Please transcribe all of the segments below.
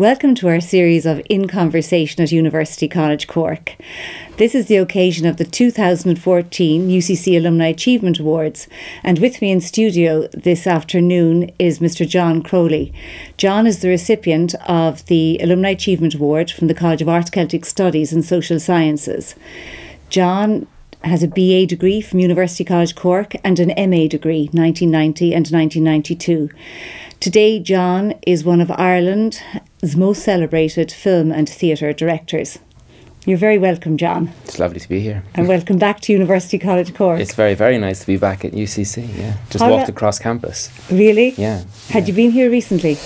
Welcome to our series of In Conversation at University College Cork. This is the occasion of the 2014 UCC Alumni Achievement Awards, and with me in studio this afternoon is Mr. John Crowley. John is the recipient of the Alumni Achievement Award from the College of Arts, Celtic Studies and Social Sciences. John has a BA degree from University College Cork and an MA degree, 1990 and 1992. Today, John is one of Ireland's most celebrated film and theatre directors. You're very welcome, John. It's lovely to be here. And welcome back to University College Cork. It's very, very nice to be back at UCC, yeah. Just walked across campus. Really? Yeah. Had you been here recently?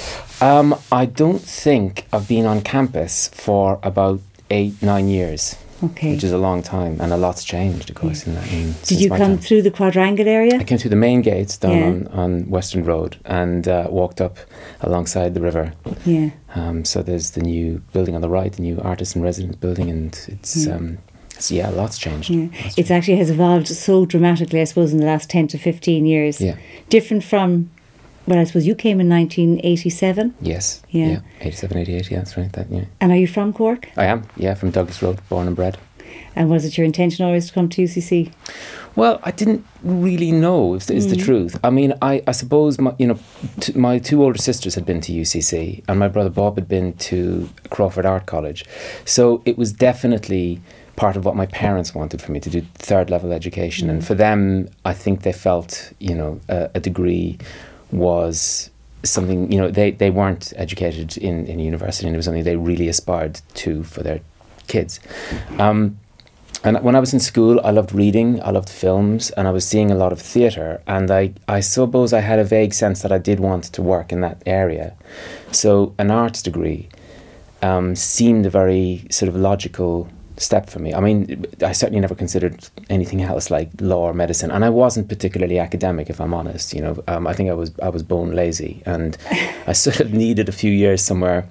I don't think I've been on campus for about 8-9 years. Okay. Which is a long time, and a lot's changed, of course. Yeah. Did you come through the quadrangle area? I came through the main gates down on Western Road and walked up alongside the river. Yeah. So there's the new building on the right, the new artist in residence building, and it's a lot's changed. Yeah. It actually has evolved so dramatically, I suppose, in the last 10 to 15 years. Yeah. Different from, well, I suppose you came in 1987. Yes. Yeah. 87, 88, yeah, that's right. Yeah. And are you from Cork? I am, yeah, from Douglas Road, born and bred. And was it your intention always to come to UCC? Well, I didn't really know, is the truth. I mean, I suppose my two older sisters had been to UCC, and my brother Bob had been to Crawford Art College. So it was definitely part of what my parents wanted for me to do, third level education. And for them, I think they felt, a degree was something, they weren't educated in university, and it was something they really aspired to for their kids. And when I was in school, I loved reading, I loved films, and I was seeing a lot of theatre, and I suppose I had a vague sense that I did want to work in that area. So an arts degree seemed a very sort of logical step for me. I mean, I certainly never considered anything else like law or medicine, and I wasn't particularly academic, if I'm honest. I think I was bone lazy, and I sort of needed a few years somewhere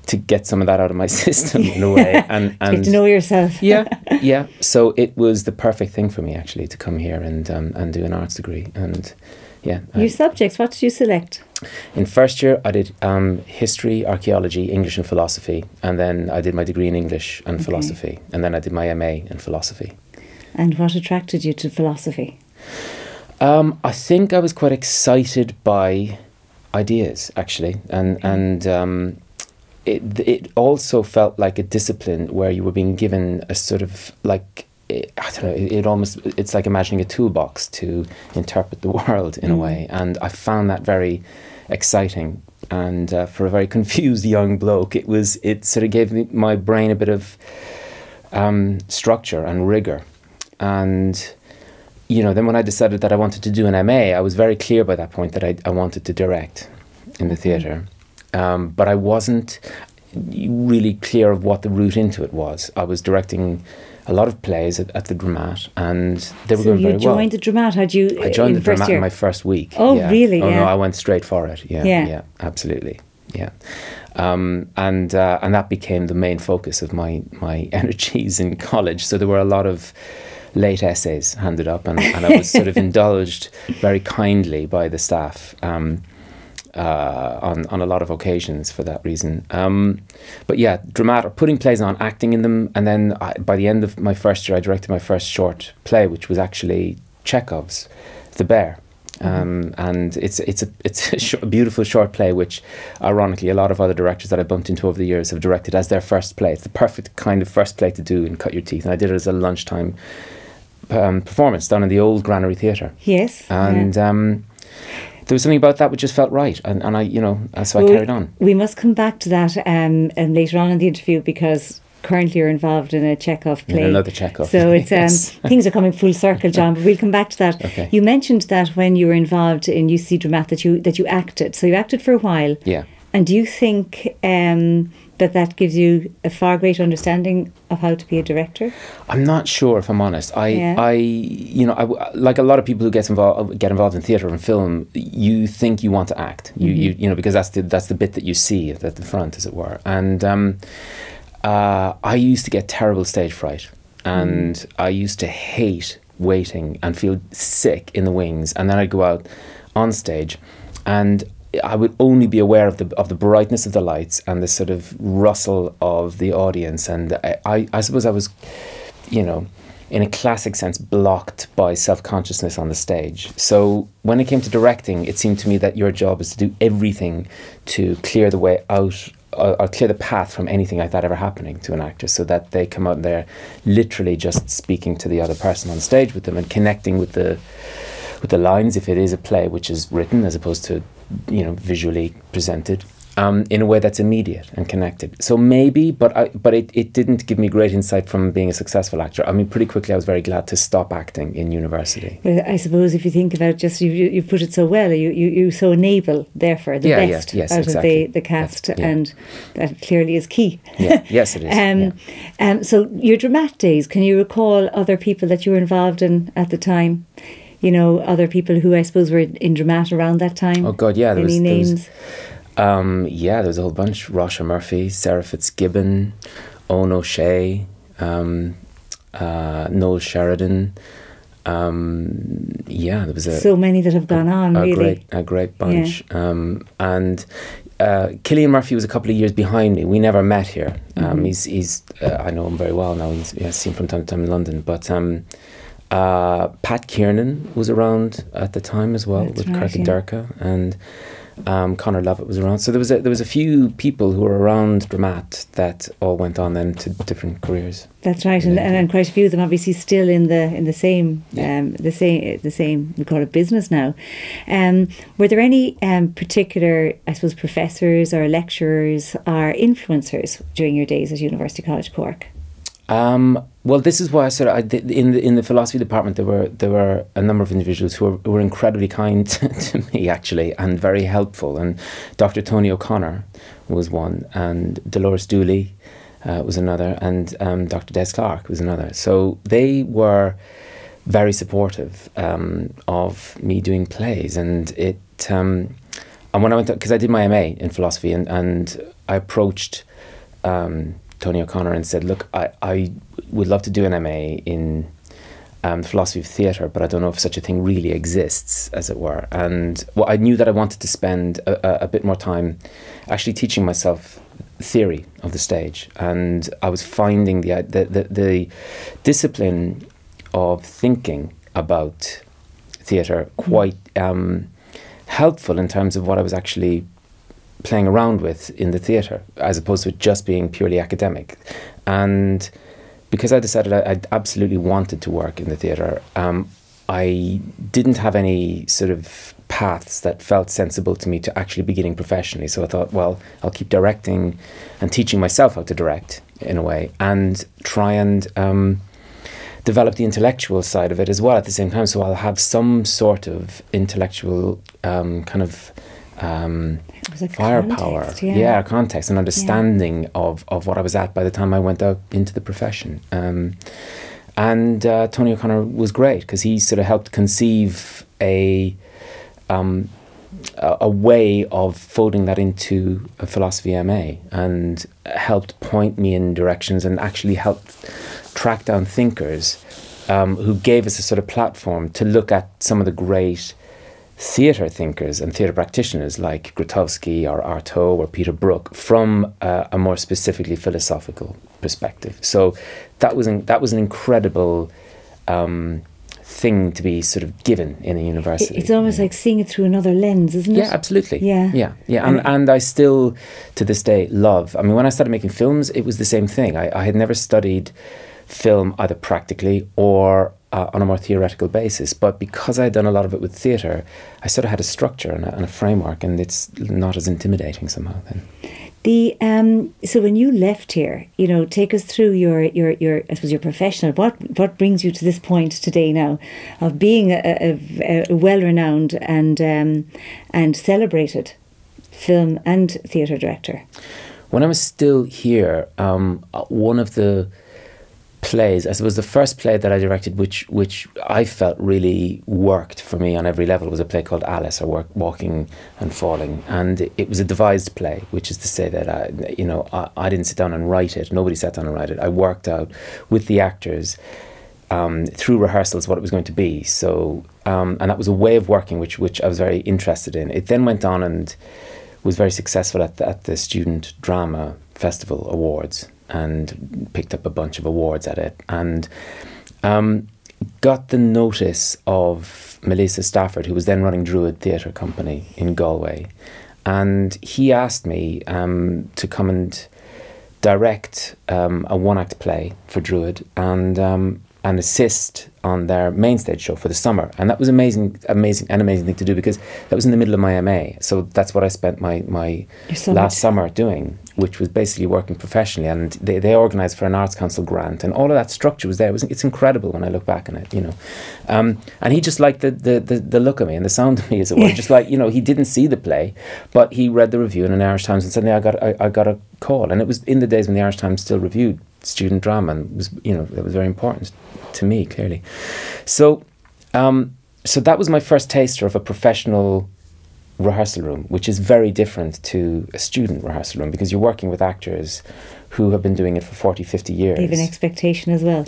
to get some of that out of my system in a way, and get to know yourself. yeah. So it was the perfect thing for me actually to come here and do an arts degree, and yeah. Your subjects, what did you select? In first year, I did history, archaeology, English and philosophy, and then I did my degree in English and philosophy, and then I did my MA in philosophy. And what attracted you to philosophy? I think I was quite excited by ideas actually, and it also felt like a discipline where you were being given a sort of like, I don't know, it's like imagining a toolbox to interpret the world in a way, and I found that very exciting. And for a very confused young bloke, it sort of gave my brain a bit of structure and rigour. And then when I decided that I wanted to do an MA, I was very clear by that point that I wanted to direct in the theatre. But I wasn't really clear of what the route into it was. I was directing a lot of plays at the Dramat, and they were going very well. So you joined the Dramat? I joined the Dramat in my first week. Oh, yeah. Really? Oh, no, I went straight for it. Yeah, absolutely. Yeah. And that became the main focus of my energies in college. So there were a lot of late essays handed up, and I was sort of indulged very kindly by the staff. On a lot of occasions for that reason. But yeah, Dramat, or putting plays on, acting in them, and then by the end of my first year I directed my first short play, which was actually Chekhov's The Bear. And it's a beautiful short play, which ironically a lot of other directors that I bumped into over the years have directed as their first play. It's the perfect kind of first play to do and cut your teeth, and I did it as a lunchtime performance down in the old Granary Theatre. Yes. And there was something about that which just felt right, and so I carried on. We must come back to that later on in the interview, because currently you're involved in a Chekhov play. Another Chekhov. So it's things are coming full circle, John, but we'll come back to that. Okay. You mentioned that when you were involved in UCC Dramat that you acted. So you acted for a while. Yeah. And do you think that gives you a far greater understanding of how to be a director? I'm not sure, if I'm honest. I like a lot of people who get involved in theatre and film, you think you want to act, because that's the bit that you see at the front, as it were. And I used to get terrible stage fright, and I used to hate waiting and feel sick in the wings, and then I'd go out on stage, and I would only be aware of the brightness of the lights and the sort of rustle of the audience. And I suppose I was, in a classic sense, blocked by self-consciousness on the stage. So when it came to directing, it seemed to me that your job is to do everything to clear the way out or clear the path from anything like that ever happening to an actor, so that they come out there literally just speaking to the other person on stage with them and connecting with the lines, if it is a play which is written as opposed to visually presented, in a way that's immediate and connected. So maybe, but it didn't give me great insight from being a successful actor. I mean, pretty quickly I was very glad to stop acting in university. Well, I suppose if you think about just, you put it so well, you so enable, therefore, the best out exactly. of the cast, and that clearly is key. Yeah, yes, it is. So your Dramat days, can you recall other people that you were involved in at the time? Other people who I suppose were in Dramat around that time? Oh God, yeah. Any names? There was a whole bunch. Rasha Murphy, Sarah Fitzgibbon, Owen O'Shea, Noel Sheridan. There was so many that have gone on, really. A great bunch. And Cillian Murphy was a couple of years behind me. We never met here. He's I know him very well now. He's seen from time to time in London. But Pat Kiernan was around at the time as well. That's with Curtin Durka, and Conor Lovett was around. So there was a few people who were around Dramat that all went on then to different careers. That's right, and quite a few of them obviously still in the same we call it business now. Were there any particular, I suppose, professors or lecturers or influencers during your days at University College Cork? Well, this is why in the philosophy department there were a number of individuals who were incredibly kind to me, actually, and very helpful. And Dr. Tony O'Connor was one, and Dolores Dooley was another, and Dr. Des Clark was another. So they were very supportive of me doing plays, and it. And when I went, because I did my MA in philosophy, and I approached Tony O'Connor and said, look, I would love to do an MA in philosophy of theatre, but I don't know if such a thing really exists, as it were. And I knew that I wanted to spend a bit more time actually teaching myself theory of the stage. And I was finding the discipline of thinking about theatre quite helpful in terms of what I was actually playing around with in the theatre, as opposed to it just being purely academic. And because I decided I absolutely wanted to work in the theatre, I didn't have any sort of paths that felt sensible to me to actually beginning professionally. So I thought, well, I'll keep directing and teaching myself how to direct in a way, and try and develop the intellectual side of it as well at the same time. So I'll have some sort of intellectual kind of firepower, context and understanding of what I was at by the time I went out into the profession. And Tony O'Connor was great because he sort of helped conceive a way of folding that into a philosophy MA, and helped point me in directions, and actually helped track down thinkers who gave us a sort of platform to look at some of the great theatre thinkers and theatre practitioners like Grotowski or Artaud or Peter Brook from a more specifically philosophical perspective. So that was an incredible thing to be sort of given in a university. It's almost like seeing it through another lens, isn't it? Yeah, absolutely. Yeah. And I still, to this day, love. I mean, when I started making films, it was the same thing. I had never studied film either practically or on a more theoretical basis, but because I'd done a lot of it with theatre, I sort of had a structure and a framework, and it's not as intimidating somehow then. So when you left here, take us through your I suppose your professional. What brings you to this point today now of being a well-renowned and celebrated film and theatre director? When I was still here, one of the plays, I suppose the first play that I directed, which I felt really worked for me on every level, was a play called Alice, or Walking and Falling, and it was a devised play, which is to say that I didn't sit down and write it. Nobody sat down and write it. I worked out with the actors through rehearsals what it was going to be. So, and that was a way of working which I was very interested in. It then went on and was very successful at the Student Drama Festival Awards, and picked up a bunch of awards at it, and got the notice of Melissa Stafford, who was then running Druid Theatre Company in Galway, and he asked me to come and direct a one-act play for Druid and assist on their main stage show for the summer. And that was amazing thing to do, because that was in the middle of my MA. So that's what I spent my last summer doing, which was basically working professionally. And they organised for an Arts Council grant, and all of that structure was there. It's incredible when I look back on it, you know. And he just liked the look of me and the sound of me, as it were. Just like, you know, he didn't see the play, but he read the review in an Irish Times, and suddenly I got a call. And it was in the days when the Irish Times still reviewed student drama, and was, you know, that was very important to me, clearly. So so that was my first taster of a professional rehearsal room, which is very different to a student rehearsal room, because you're working with actors who have been doing it for 40, 50 years. They have an expectation as well.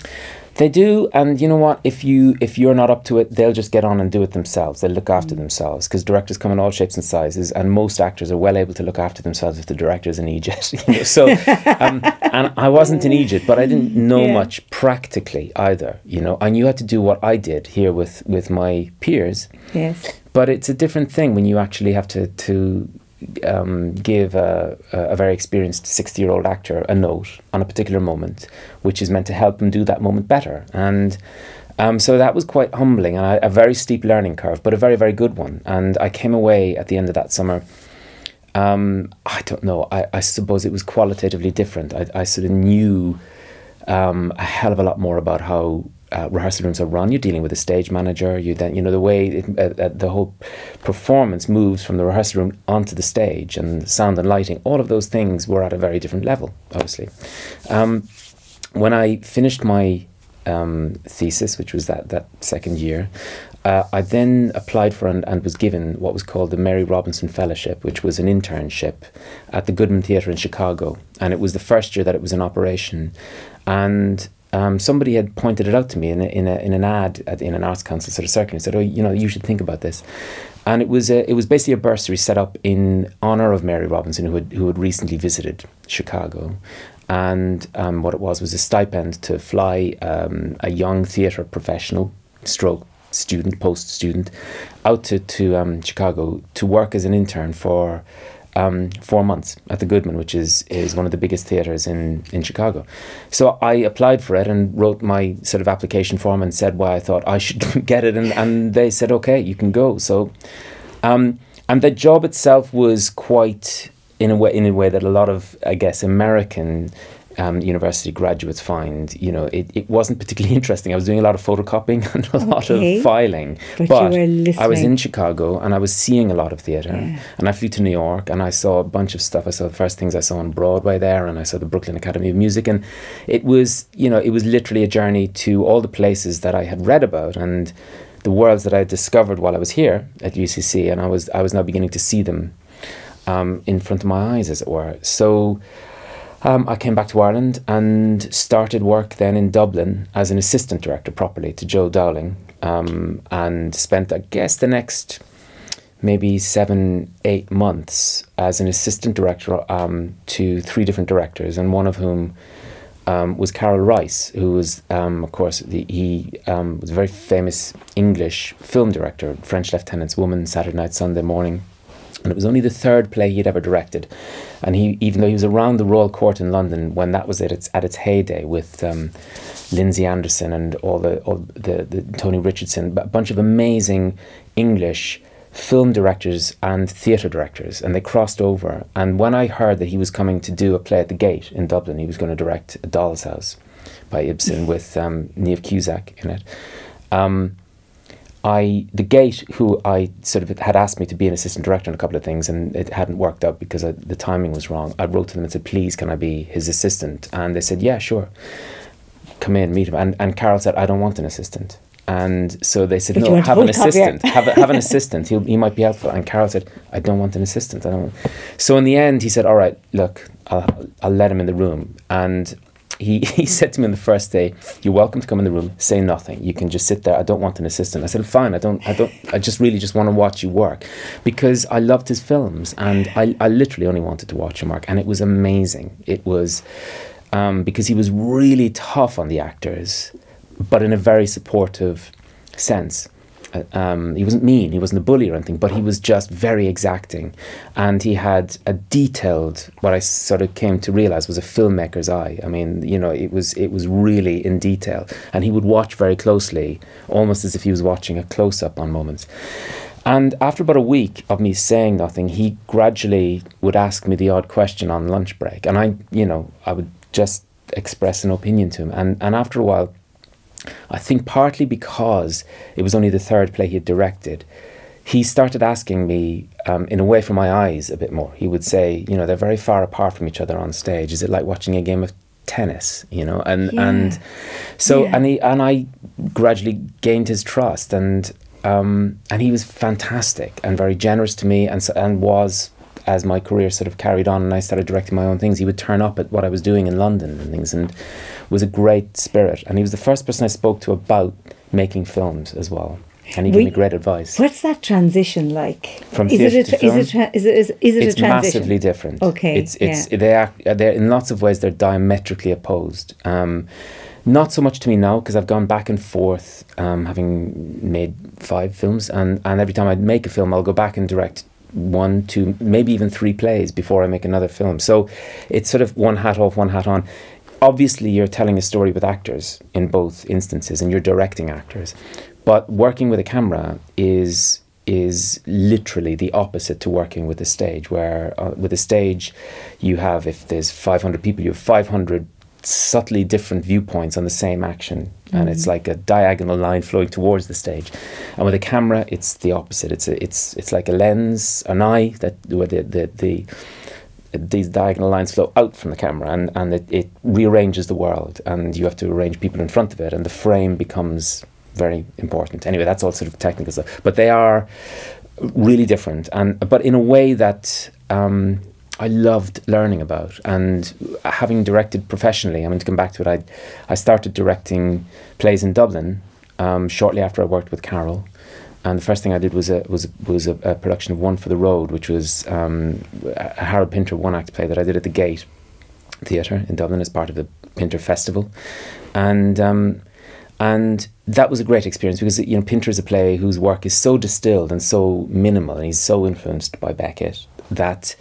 They do, and you know what? If you're not up to it, they'll just get on and do it themselves. They'll look after themselves, because directors come in all shapes and sizes, and most actors are well able to look after themselves if the director's an Egypt. You know? So, and I wasn't an Egypt, but I didn't know much practically either. You know, and you had to do what I did here with my peers. Yes. But it's a different thing when you actually have to give a very experienced 60-year-old actor a note on a particular moment, which is meant to help them do that moment better. And so that was quite humbling, and a very steep learning curve, but a very, very good one. And I came away at the end of that summer, I don't know, I suppose it was qualitatively different. I sort of knew a hell of a lot more about how rehearsal rooms are run. You're dealing with a stage manager. You then, you know, the way the whole performance moves from the rehearsal room onto the stage, and sound and lighting, all of those things were at a very different level, obviously. When I finished my thesis, which was that second year, I then applied for and was given what was called the Mary Robinson Fellowship, which was an internship at the Goodman Theatre in Chicago. And it was the first year that it was in operation. And somebody had pointed it out to me in an ad in an Arts Council sort of circular, and said, "Oh, you know, you should think about this." And it was basically a bursary set up in honour of Mary Robinson, who had recently visited Chicago. And what it was a stipend to fly a young theatre professional, stroke student, post-student, out to Chicago to work as an intern for 4 months at the Goodman, which is one of the biggest theatres in Chicago. So I applied for it and wrote my sort of application form and said why I thought I should get it, and they said, okay, you can go. So and the job itself was quite, in a way that a lot of, I guess, American university graduates find, you know, it wasn't particularly interesting. I was doing a lot of photocopying and a lot of filing, but you were listening. I was in Chicago and I was seeing a lot of theatre, and I flew to New York and I saw a bunch of stuff. I saw the first things I saw on Broadway there, and I saw the Brooklyn Academy of Music, and it was, you know, it was literally a journey to all the places that I had read about and the worlds that I had discovered while I was here at UCC, and I was now beginning to see them in front of my eyes, as it were. So I came back to Ireland and started work then in Dublin as an assistant director properly to Joe Dowling, and spent, I guess, the next maybe 7-8 months as an assistant director to 3 different directors, and one of whom was Carol Rice, who was, of course, he was a very famous English film director, French Lieutenant's Woman, Saturday Night, Sunday Morning. And it was only the 3rd play he'd ever directed. And even though he was around the Royal Court in London when that was at its heyday with Lindsay Anderson and all the Tony Richardson, a bunch of amazing English film directors and theatre directors, and they crossed over. And when I heard that he was coming to do a play at the Gate in Dublin, he was going to direct A Doll's House by Ibsen with Niamh Cusack in it. The Gate, who I sort of had asked me to be an assistant director on a couple of things, and it hadn't worked out because the timing was wrong. I wrote to them and said, please, can I be his assistant? And they said, yeah, sure. Come in, meet him. And Carol said, I don't want an assistant. And so they said, no, have an assistant. have an assistant. He might be helpful. And Carol said, I don't want an assistant. So in the end, he said, all right, look, I'll let him in the room. And he said to me on the first day, "You're welcome to come in the room, say nothing. You can just sit there. I don't want an assistant." I said, "Fine, I just really just want to watch you work," because I loved his films, and I literally only wanted to watch him work, and it was amazing. It was because he was really tough on the actors, but in a very supportive sense. He wasn't mean, he wasn't a bully or anything, but he was just very exacting, and he had a detailed, what I sort of came to realise was a filmmaker's eye. I mean, you know, it was really in detail, and he would watch very closely, almost as if he was watching a close-up on moments. And after about a week of me saying nothing, he gradually would ask me the odd question on lunch break, and I would just express an opinion to him, and after a while, I think partly because it was only the third play he had directed, he started asking me, in a way, for my eyes a bit more. He would say, you know, they're very far apart from each other on stage. Is it like watching a game of tennis? You know, and I gradually gained his trust, and he was fantastic and very generous to me, and was, as my career sort of carried on and I started directing my own things, he would turn up at what I was doing in London and things, and was a great spirit. And he was the first person I spoke to about making films as well. And he gave me great advice. What's that transition like? From theatre to film? Is it a transition? It's massively different. Okay. They're in lots of ways they're diametrically opposed. Not so much to me now, because I've gone back and forth, having made 5 films, and every time I make a film, I'll go back and direct 1, 2, maybe even 3 plays before I make another film. So it's sort of one hat off, one hat on. Obviously, you're telling a story with actors in both instances, and you're directing actors. But working with a camera is literally the opposite to working with a stage, where with a stage you have, if there's 500 people, you have 500 subtly different viewpoints on the same action, and it's like a diagonal line flowing towards the stage. And with a camera, it's the opposite. It's like a lens, an eye, that where these diagonal lines flow out from the camera, and it rearranges the world, and you have to arrange people in front of it, and the frame becomes very important. Anyway, that's all sort of technical stuff, but they are really different, but in a way that I loved learning about. And having directed professionally, I mean, to come back to it, I started directing plays in Dublin shortly after I worked with Carol. And the first thing I did was a production of One for the Road, which was a Harold Pinter one-act play that I did at the Gate Theatre in Dublin as part of the Pinter Festival. And that was a great experience, because, you know, Pinter is a play whose work is so distilled and so minimal, and he's so influenced by Beckett that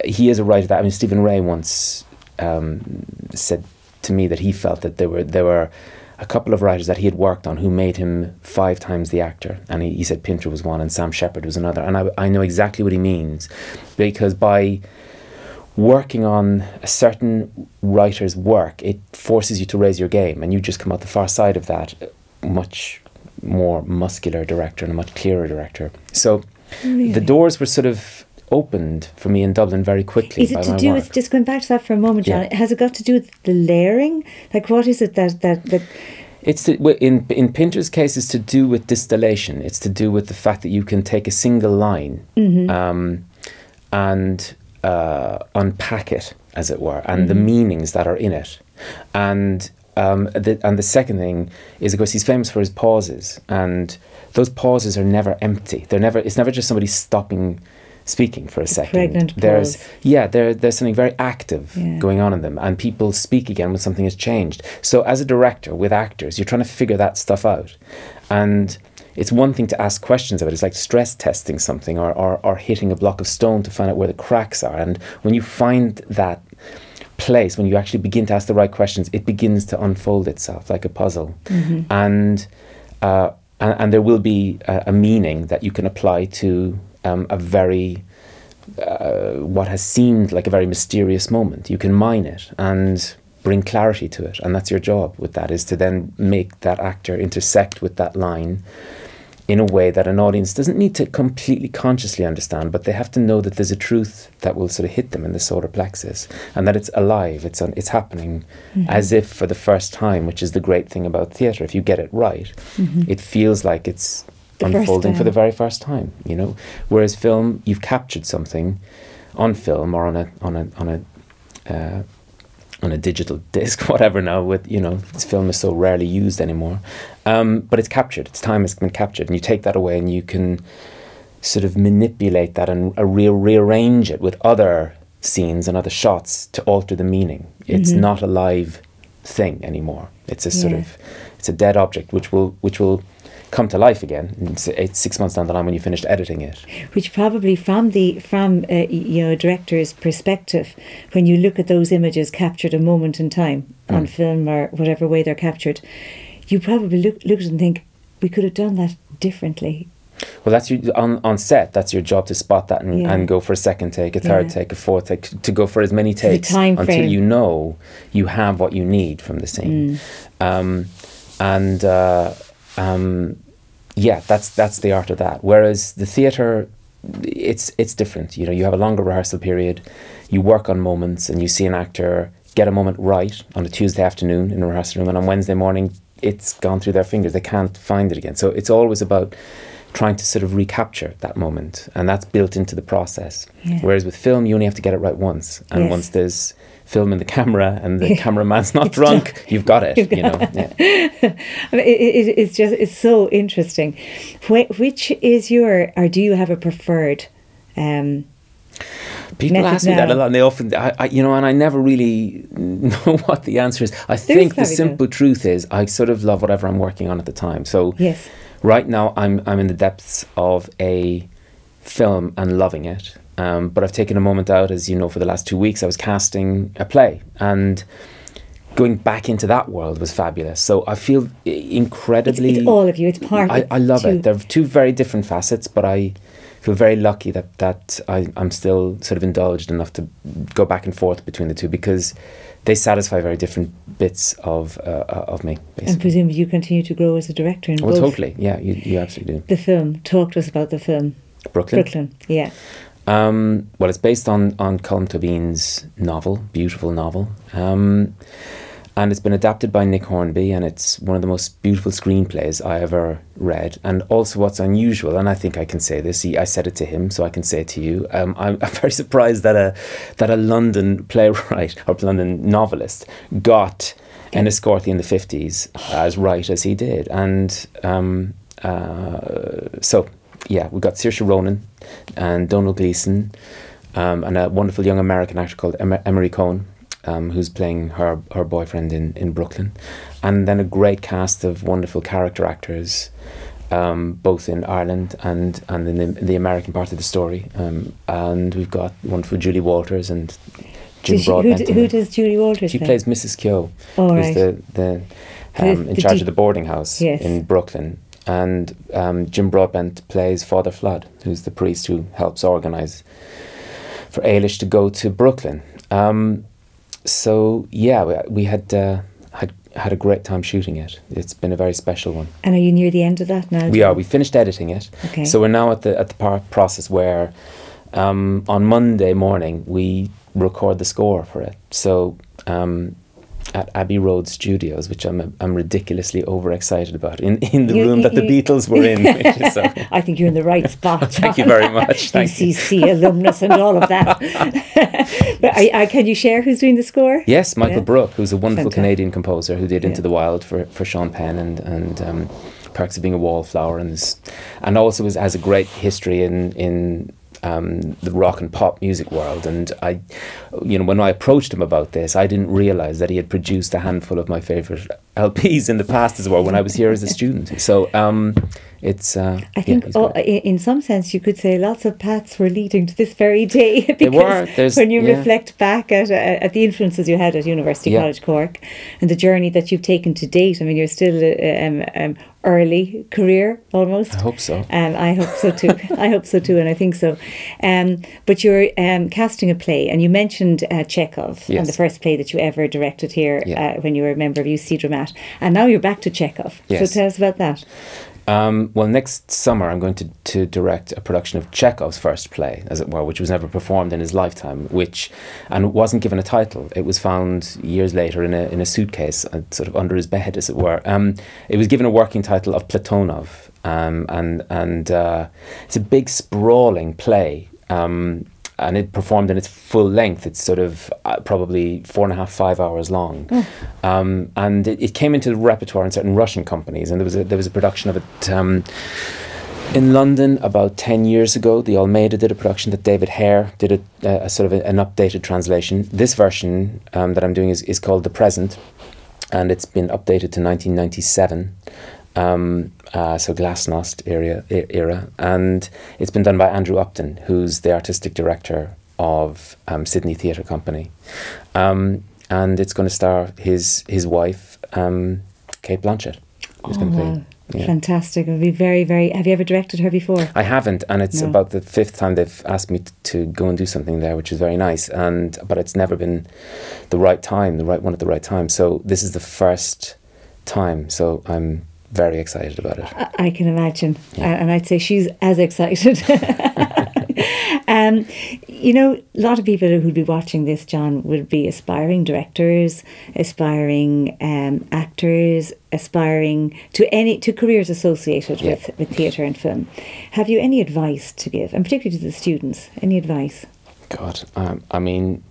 he is a writer that, I mean, Stephen Ray once said to me that he felt that there were a couple of writers that he had worked on who made him 5 times the actor, and he said Pinter was one and Sam Shepard was another, and I know exactly what he means, because by working on a certain writer's work, it forces you to raise your game, and you just come out the far side of that much more muscular director and a much clearer director. So the doors were sort of opened for me in Dublin very quickly. Is it to do with, just going back to that for a moment, John, has it got to do with the layering? Like, what is it that it's in Pinter's case, it's to do with distillation. It's to do with the fact that you can take a single line and unpack it, as it were, and the meanings that are in it. And the second thing is, of course, he's famous for his pauses, and those pauses are never empty. It's never just somebody stopping speaking for a second. Pregnant pause. There's something very active going on in them, and people speak again when something has changed. So as a director with actors, you're trying to figure that stuff out, and it's one thing to ask questions of it. It's like stress testing something, or hitting a block of stone to find out where the cracks are. And when you find that place, when you actually begin to ask the right questions, it begins to unfold itself like a puzzle. And there will be a meaning that you can apply to a very what has seemed like a very mysterious moment. You can mine it and bring clarity to it, and that's your job with that, is to then make that actor intersect with that line in a way that an audience doesn't need to completely consciously understand, but they have to know that there's a truth that will sort of hit them in the solar plexus, and that it's alive, it's happening as if for the first time, which is the great thing about theatre. If you get it right, it feels like it's unfolding for the very first time, you know. Whereas film, you've captured something on film or on a on a digital disc, whatever now, with, you know, this film is so rarely used anymore. But it's captured, its time has been captured, and you take that away and you can sort of manipulate that and rearrange it with other scenes and other shots to alter the meaning. It's not a live thing anymore. It's a sort of, it's a dead object which will come to life again. It's 6 months down the line when you finished editing it. Which probably from you know, a director's perspective, when you look at those images captured a moment in time on film or whatever way they're captured, you probably look at it and think, we could have done that differently. Well, that's on set. That's your job, to spot that and go for a second take, a third take, a fourth take, to go for as many takes until you know you have what you need from the scene. Yeah, that's the art of that. Whereas the theatre, it's different. You know, you have a longer rehearsal period. You work on moments, and you see an actor get a moment right on a Tuesday afternoon in a rehearsal room, and on Wednesday morning it's gone through their fingers. They can't find it again. So it's always about trying to sort of recapture that moment, and that's built into the process. Whereas with film, you only have to get it right once, and once there's film in the camera and the cameraman's not drunk, you've got it. You know, I mean, it's so interesting. Which is your, or do you have a preferred? People ask me that a lot, and they often, you know, and I never really know what the answer is. I think the simple truth is, I sort of love whatever I'm working on at the time. So right now, I'm in the depths of a film and loving it. But I've taken a moment out, as you know, for the last 2 weeks. I was casting a play, and going back into that world was fabulous. So I feel incredibly... It's all of you, it's part of it. I love it. They're two very different facets, but I feel very lucky that I'm still sort of indulged enough to go back and forth between the two, because they satisfy very different bits of me, basically. And presumably you continue to grow as a director in both. Totally, yeah, you absolutely do. The film, talk to us about the film. Brooklyn, yeah. Well, it's based on Colm Tóibín's novel, beautiful novel, and it's been adapted by Nick Hornby, and it's one of the most beautiful screenplays I ever read. And also what's unusual, and I think I can say this, I said it to him, so I can say it to you, I'm very surprised that a London playwright or London novelist got Enniscorthy in the 50s as right as he did. And so yeah, we've got Saoirse Ronan and Donald Gleeson, and a wonderful young American actor called Emery Cohen, who's playing her boyfriend in Brooklyn, and then a great cast of wonderful character actors, both in Ireland and in the American part of the story, and we've got wonderful Julie Walters and Jim Broadbent. Who does Julie Walters She play? plays Mrs. Keogh, who's the in charge of the boarding house in Brooklyn. And Jim Broadbent plays Father Flood, who's the priest who helps organise for Ailish to go to Brooklyn. So yeah, we had a great time shooting it. It's been a very special one. And are you near the end of that now? We are. We finished editing it. Okay. So we're now at the process where on Monday morning we record the score for it. So at Abbey Road Studios, which I'm ridiculously overexcited about, in the room that the Beatles were in. So. I think you're in the right spot. Thank you very much. UCC alumnus and all of that. But can you share who's doing the score? Yes, Michael Brook, who's a wonderful Canadian composer who did Into the Wild for Sean Penn and Perks of Being a Wallflower, and also has a great history in the rock and pop music world. And when I approached him about this, I didn't realise that he had produced a handful of my favourite LPs in the past as well when I was here as a student. So it's I think in some sense you could say lots of paths were leading to this very day, because when you reflect back at the influences you had at University College Cork and the journey that you've taken to date. I mean, you're still early career almost. I hope so. I hope so too. I hope so too, and I think so. But you're casting a play, and you mentioned Chekhov, and the first play that you ever directed here when you were a member of UCC Dramat, and now you're back to Chekhov. So tell us about that. Well, next summer I'm going to direct a production of Chekhov's first play, as it were, which was never performed in his lifetime, and wasn't given a title. It was found years later in a suitcase, sort of under his bed, as it were. It was given a working title of Platonov, and it's a big sprawling play. and it performed in its full length. It's sort of probably 4.5, 5 hours long. And it came into the repertoire in certain Russian companies, and there was a production of it in London about 10 years ago. The Almeida did a production that David Hare did a sort of an updated translation. This version that I'm doing is called The Present, and it's been updated to 1997. So Glasnost era, and it's been done by Andrew Upton, who's the artistic director of Sydney Theatre Company, and it's going to star his wife, Kate Blanchett, who's going to play. Yeah. Fantastic. It would be very, very... Have you ever directed her before? I haven't, and it's about the 5th time they've asked me to go and do something there, which is very nice. But it's never been the right time, the right one at the right time. So this is the first time. So I'm very excited about it. I can imagine, and I'd say she's as excited. You know, a lot of people who'd be watching this, John, would be aspiring directors, aspiring actors, aspiring to careers associated with theatre and film. Have you any advice to give, and particularly to the students? Any advice? God, I mean,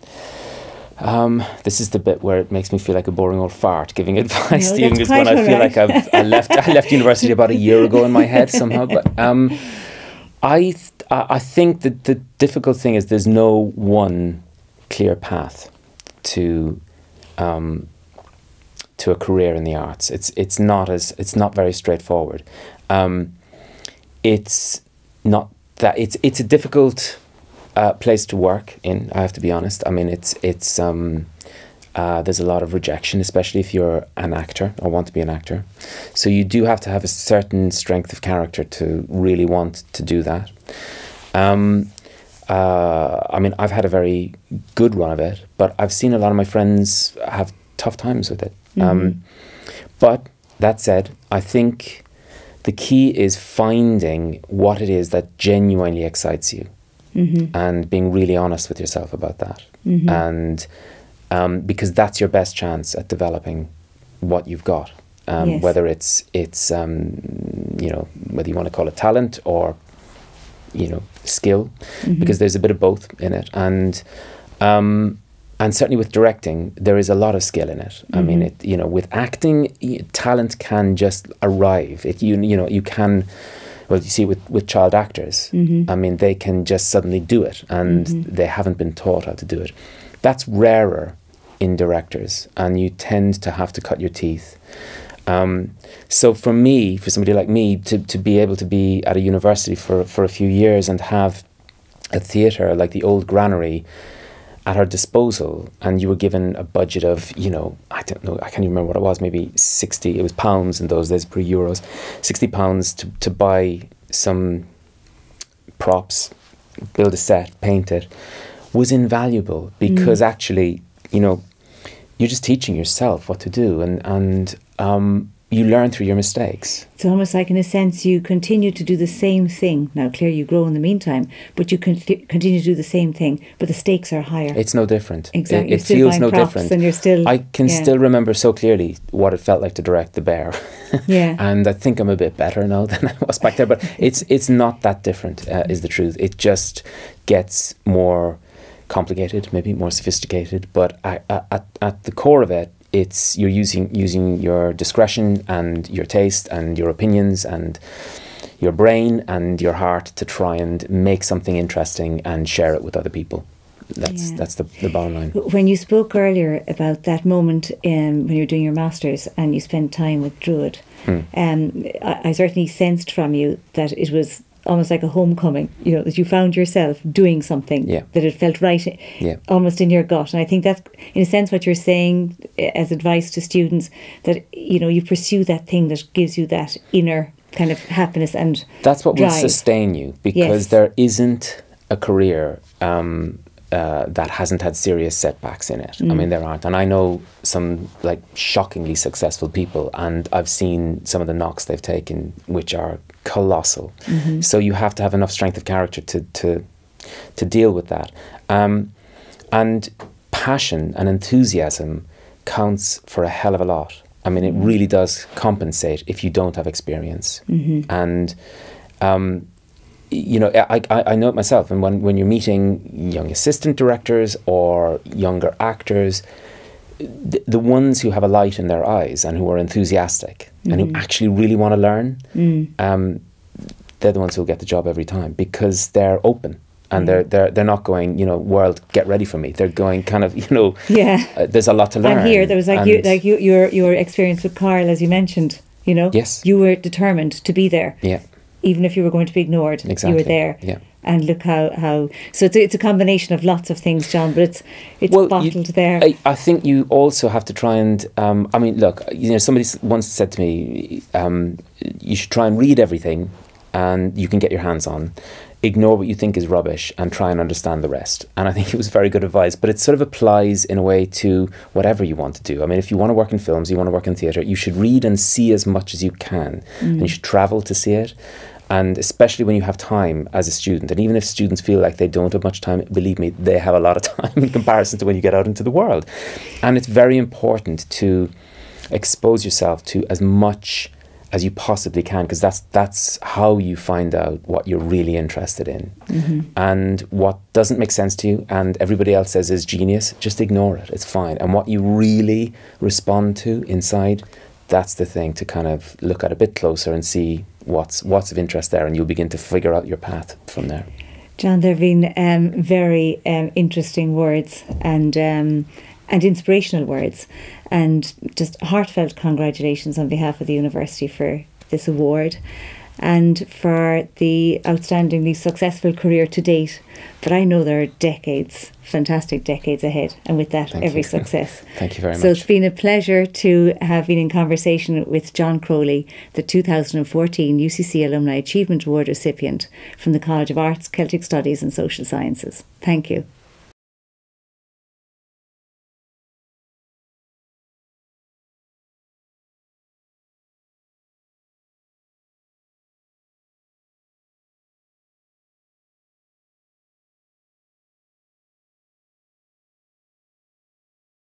this is the bit where it makes me feel like a boring old fart giving advice to youngers when I feel like I left university about a year ago in my head somehow. But I think that the difficult thing is there's no one clear path to a career in the arts. It's not very straightforward. It's a difficult place to work in, I have to be honest. I mean, there's a lot of rejection, especially if you're an actor or want to be an actor. So you do have to have a certain strength of character to really want to do that. I mean, I've had a very good run of it, but I've seen a lot of my friends have tough times with it. But that said, I think the key is finding what it is that genuinely excites you. And being really honest with yourself about that, and because that's your best chance at developing what you've got, whether it's you know, whether you want to call it talent or, you know, skill, because there's a bit of both in it, and certainly with directing there is a lot of skill in it. I mean, you know, with acting, talent can just arrive. You know, you can. Well, you see with child actors, I mean, they can just suddenly do it, and they haven't been taught how to do it. That's rarer in directors, and you tend to have to cut your teeth. So for me, for somebody like me, to be able to be at a university for a few years and have a theatre like the Old Granary at our disposal, and you were given a budget of, you know, I don't know, I can't even remember what it was, maybe 60, it was pounds in those days, per euros, £60 to buy some props, build a set, paint it, was invaluable, because actually, you know, you're just teaching yourself what to do, and you learn through your mistakes. It's almost like, in a sense, you continue to do the same thing. Now, clearly you grow in the meantime, but you continue to do the same thing, but the stakes are higher. It's no different. Exactly. It feels no different. And you're still, I can still remember so clearly what it felt like to direct The Bear. And I think I'm a bit better now than I was back there, but it's not that different, is the truth. It just gets more complicated, maybe more sophisticated, but at the core of it, it's you're using your discretion and your taste and your opinions and your brain and your heart to try and make something interesting and share it with other people. That's the bottom line. When you spoke earlier about that moment when you were doing your masters and you spent time with Druid, I certainly sensed from you that it was almost like a homecoming, you know, that you found yourself doing something that it felt right, almost in your gut. And I think that's, in a sense, what you're saying as advice to students, that, you know, you pursue that thing that gives you that inner kind of happiness and that's what drive. Will sustain you, because there isn't a career that hasn't had serious setbacks in it. I mean, there aren't. And I know some like shockingly successful people, and I've seen some of the knocks they've taken, which are colossal. So you have to have enough strength of character to deal with that. And passion and enthusiasm counts for a hell of a lot. I mean, it really does compensate if you don't have experience. And you know, I know it myself, and when you're meeting young assistant directors or younger actors, the ones who have a light in their eyes and who are enthusiastic and who actually really want to learn, they're the ones who'll get the job every time, because they're open. And they're not going, you know, world, get ready for me. They're going kind of, you know, there's a lot to learn. And here, there was your experience with Carl, as you mentioned, you know. Yes. You were determined to be there. Yeah. Even if you were going to be ignored, exactly. You were there. Yeah. And look how so it's a combination of lots of things, John, but it's bottled there. I think you also have to try and, I mean, look, you know, somebody once said to me, you should try and read everything and you can get your hands on. Ignore what you think is rubbish and try and understand the rest. And I think it was very good advice, but it sort of applies in a way to whatever you want to do. I mean, if you want to work in films, you want to work in theatre, you should read and see as much as you can, and you should travel to see it. And especially when you have time as a student, and even if students feel like they don't have much time, believe me, they have a lot of time in comparison to when you get out into the world. And it's very important to expose yourself to as much as you possibly can, because that's how you find out what you're really interested in. And what doesn't make sense to you and everybody else says is genius, just ignore it, it's fine. And what you really respond to inside, that's the thing to kind of look at a bit closer and see what's of interest there, and you'll begin to figure out your path from there. John, there have been very interesting words and inspirational words, and just heartfelt congratulations on behalf of the university for this award and for the outstandingly successful career to date. But I know there are decades, fantastic decades ahead, and with that, every success. Thank you very much. So it's been a pleasure to have been in conversation with John Crowley, the 2014 UCC Alumni Achievement Award recipient from the College of Arts, Celtic Studies and Social Sciences. Thank you.